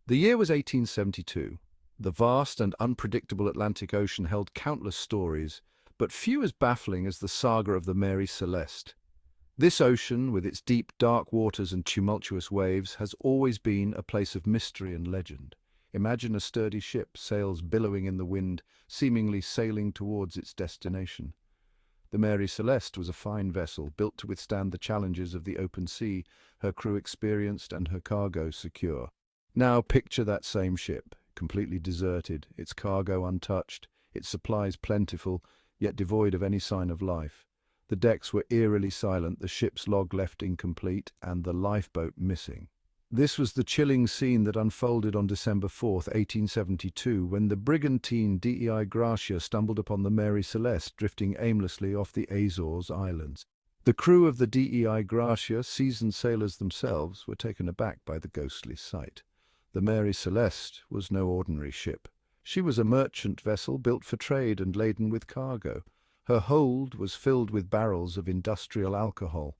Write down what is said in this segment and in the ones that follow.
The year was 1872. The vast and unpredictable Atlantic Ocean held countless stories, but few as baffling as the saga of the Mary Celeste. This ocean, with its deep, dark waters and tumultuous waves, has always been a place of mystery and legend. Imagine a sturdy ship, sails billowing in the wind, seemingly sailing towards its destination. The Mary Celeste was a fine vessel, built to withstand the challenges of the open sea, her crew experienced and her cargo secure. Now picture that same ship, completely deserted, its cargo untouched, its supplies plentiful, yet devoid of any sign of life. The decks were eerily silent, the ship's log left incomplete, and the lifeboat missing. This was the chilling scene that unfolded on December 4th, 1872, when the brigantine Dei Gratia stumbled upon the Mary Celeste drifting aimlessly off the Azores Islands. The crew of the Dei Gratia, seasoned sailors themselves, were taken aback by the ghostly sight. The Mary Celeste was no ordinary ship. She was a merchant vessel built for trade and laden with cargo. Her hold was filled with barrels of industrial alcohol,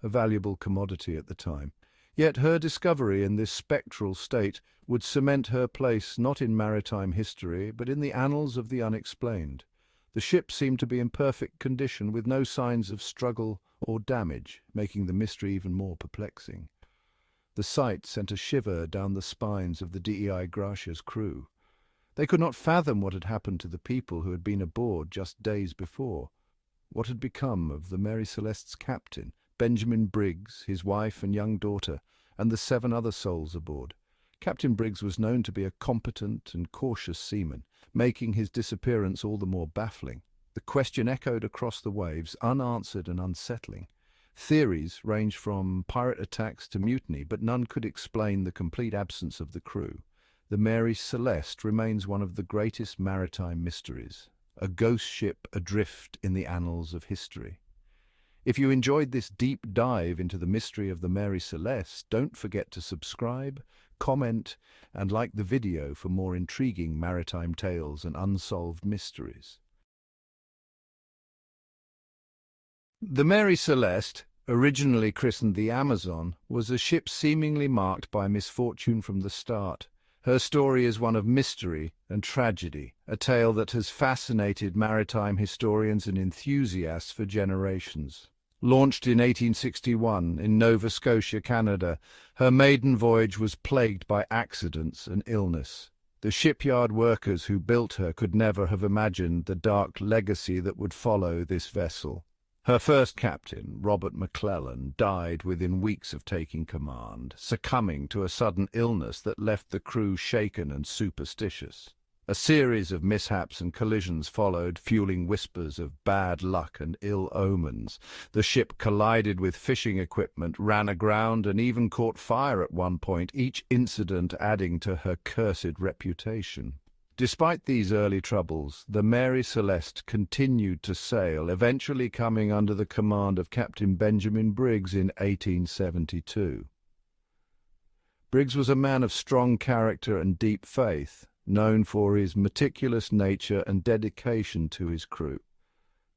a valuable commodity at the time. Yet her discovery in this spectral state would cement her place not in maritime history, but in the annals of the unexplained. The ship seemed to be in perfect condition, with no signs of struggle or damage, making the mystery even more perplexing. The sight sent a shiver down the spines of the Dei Gratia's crew. They could not fathom what had happened to the people who had been aboard just days before. What had become of the Mary Celeste's captain, Benjamin Briggs, his wife and young daughter, and the 7 other souls aboard? Captain Briggs was known to be a competent and cautious seaman, making his disappearance all the more baffling. The question echoed across the waves, unanswered and unsettling. Theories ranged from pirate attacks to mutiny, but none could explain the complete absence of the crew. The Mary Celeste remains one of the greatest maritime mysteries, a ghost ship adrift in the annals of history. If you enjoyed this deep dive into the mystery of the Mary Celeste, don't forget to subscribe, comment, and like the video for more intriguing maritime tales and unsolved mysteries. The Mary Celeste, originally christened the Amazon, was a ship seemingly marked by misfortune from the start. Her story is one of mystery and tragedy, a tale that has fascinated maritime historians and enthusiasts for generations. Launched in 1861 in Nova Scotia, Canada, her maiden voyage was plagued by accidents and illness. The shipyard workers who built her could never have imagined the dark legacy that would follow this vessel. Her first captain, Robert McClellan, died within weeks of taking command, succumbing to a sudden illness that left the crew shaken and superstitious. A series of mishaps and collisions followed, fueling whispers of bad luck and ill omens. The ship collided with fishing equipment, ran aground, and even caught fire at one point, each incident adding to her cursed reputation. Despite these early troubles, the Mary Celeste continued to sail, eventually coming under the command of Captain Benjamin Briggs in 1872. Briggs was a man of strong character and deep faith, known for his meticulous nature and dedication to his crew.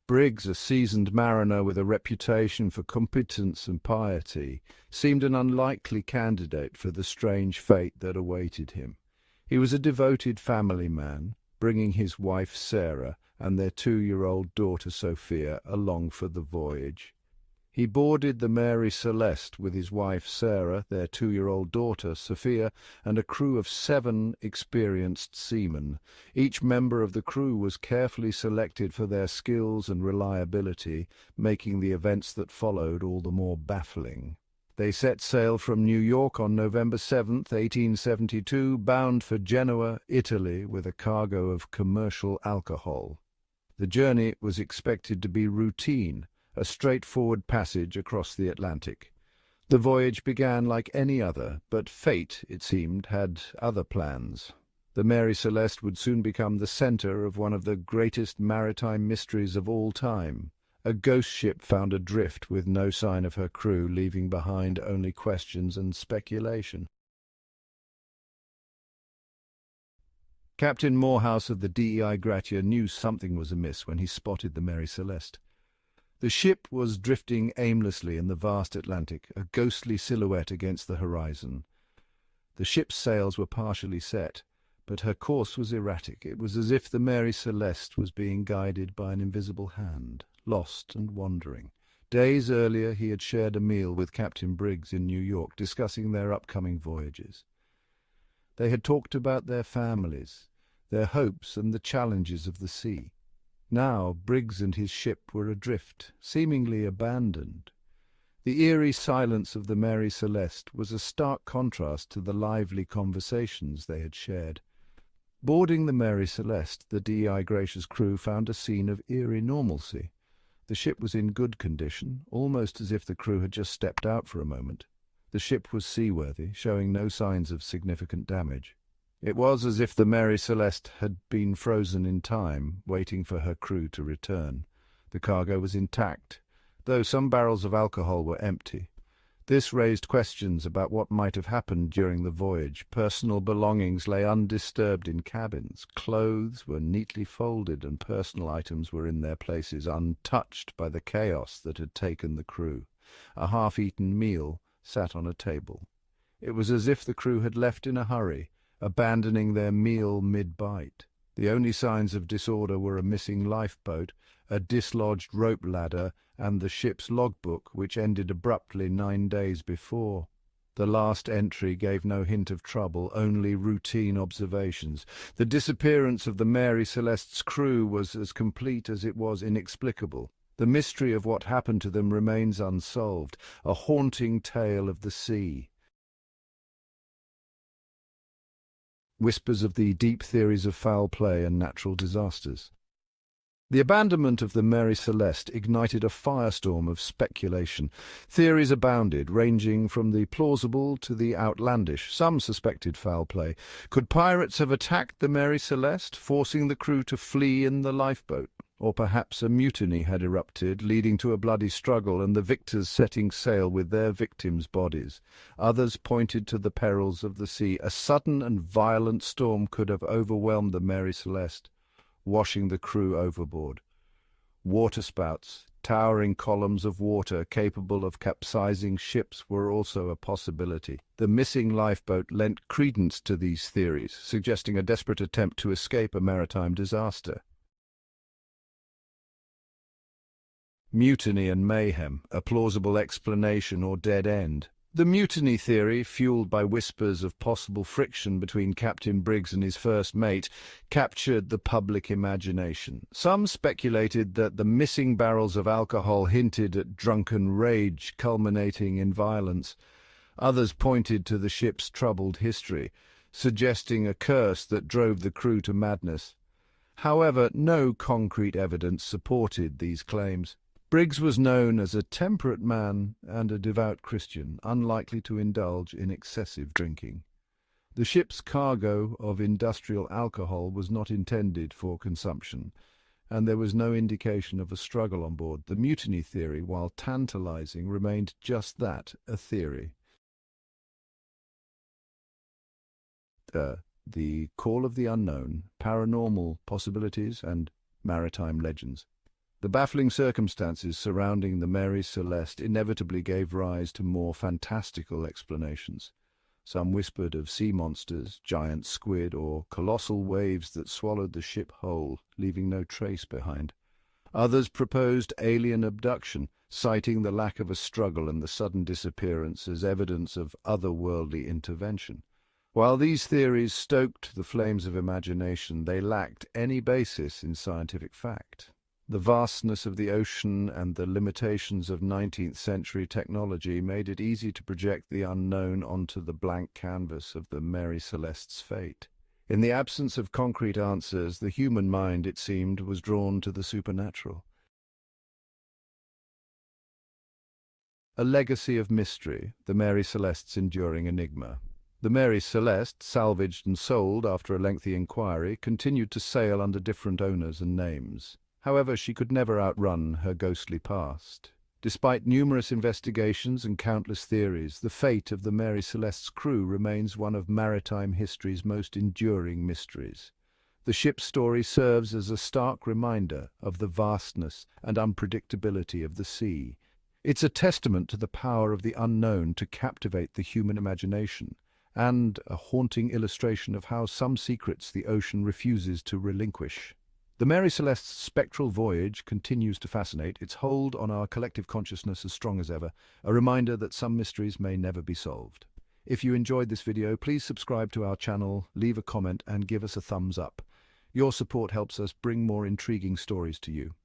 Briggs, a seasoned mariner with a reputation for competence and piety, seemed an unlikely candidate for the strange fate that awaited him. He was a devoted family man, bringing his wife Sarah and their 2-year-old daughter Sophia along for the voyage. He boarded the Mary Celeste with his wife Sarah, their 2-year-old daughter Sophia, and a crew of 7 experienced seamen. Each member of the crew was carefully selected for their skills and reliability, making the events that followed all the more baffling. They set sail from New York on November 7, 1872, bound for Genoa, Italy, with a cargo of commercial alcohol. The journey was expected to be routine, a straightforward passage across the Atlantic. The voyage began like any other, but fate, it seemed, had other plans. The Mary Celeste would soon become the center of one of the greatest maritime mysteries of all time. A ghost ship found adrift with no sign of her crew, leaving behind only questions and speculation. Captain Morehouse of the Dei Gratia knew something was amiss when he spotted the Mary Celeste. The ship was drifting aimlessly in the vast Atlantic, a ghostly silhouette against the horizon. The ship's sails were partially set, but her course was erratic. It was as if the Mary Celeste was being guided by an invisible hand, lost and wandering. Days earlier he had shared a meal with Captain Briggs in New York, discussing their upcoming voyages. They had talked about their families, their hopes and the challenges of the sea. Now Briggs and his ship were adrift, seemingly abandoned. The eerie silence of the Mary Celeste was a stark contrast to the lively conversations they had shared. Boarding the Mary Celeste, the Dei Gratia's crew found a scene of eerie normalcy. The ship was in good condition, almost as if the crew had just stepped out for a moment. The ship was seaworthy, showing no signs of significant damage. It was as if the Mary Celeste had been frozen in time, waiting for her crew to return. The cargo was intact, though some barrels of alcohol were empty. This raised questions about what might have happened during the voyage. Personal belongings lay undisturbed in cabins. Clothes were neatly folded and personal items were in their places, untouched by the chaos that had taken the crew. A half-eaten meal sat on a table. It was as if the crew had left in a hurry, abandoning their meal mid-bite. The only signs of disorder were a missing lifeboat, a dislodged rope ladder, and the ship's logbook, which ended abruptly 9 days before. The last entry gave no hint of trouble, only routine observations. The disappearance of the Mary Celeste's crew was as complete as it was inexplicable. The mystery of what happened to them remains unsolved, a haunting tale of the sea. Whispers of the deep theories of foul play and natural disasters. The abandonment of the Mary Celeste ignited a firestorm of speculation. Theories abounded, ranging from the plausible to the outlandish. Some suspected foul play. Could pirates have attacked the Mary Celeste, forcing the crew to flee in the lifeboat? Or perhaps a mutiny had erupted, leading to a bloody struggle and the victors setting sail with their victims' bodies. Others pointed to the perils of the sea. A sudden and violent storm could have overwhelmed the Mary Celeste, washing the crew overboard. Waterspouts, towering columns of water capable of capsizing ships, were also a possibility. The missing lifeboat lent credence to these theories, suggesting a desperate attempt to escape a maritime disaster. Mutiny and mayhem, a plausible explanation or dead end. The mutiny theory, fueled by whispers of possible friction between Captain Briggs and his first mate, captured the public imagination. Some speculated that the missing barrels of alcohol hinted at drunken rage culminating in violence. Others pointed to the ship's troubled history, suggesting a curse that drove the crew to madness. However, no concrete evidence supported these claims. Briggs was known as a temperate man and a devout Christian, unlikely to indulge in excessive drinking. The ship's cargo of industrial alcohol was not intended for consumption, and there was no indication of a struggle on board. The mutiny theory, while tantalizing, remained just that, a theory. The Call of the Unknown, Paranormal Possibilities, and Maritime Legends. The baffling circumstances surrounding the Mary Celeste inevitably gave rise to more fantastical explanations. Some whispered of sea monsters, giant squid, or colossal waves that swallowed the ship whole, leaving no trace behind. Others proposed alien abduction, citing the lack of a struggle and the sudden disappearance as evidence of otherworldly intervention. While these theories stoked the flames of imagination, they lacked any basis in scientific fact. The vastness of the ocean and the limitations of 19th-century technology made it easy to project the unknown onto the blank canvas of the Mary Celeste's fate. In the absence of concrete answers, the human mind, it seemed, was drawn to the supernatural. A legacy of mystery, the Mary Celeste's enduring enigma. The Mary Celeste, salvaged and sold after a lengthy inquiry, continued to sail under different owners and names. However, she could never outrun her ghostly past. Despite numerous investigations and countless theories, the fate of the Mary Celeste's crew remains one of maritime history's most enduring mysteries. The ship's story serves as a stark reminder of the vastness and unpredictability of the sea. It's a testament to the power of the unknown to captivate the human imagination and a haunting illustration of how some secrets the ocean refuses to relinquish. The Mary Celeste's spectral voyage continues to fascinate, its hold on our collective consciousness as strong as ever, a reminder that some mysteries may never be solved. If you enjoyed this video, please subscribe to our channel, leave a comment, and give us a thumbs up. Your support helps us bring more intriguing stories to you.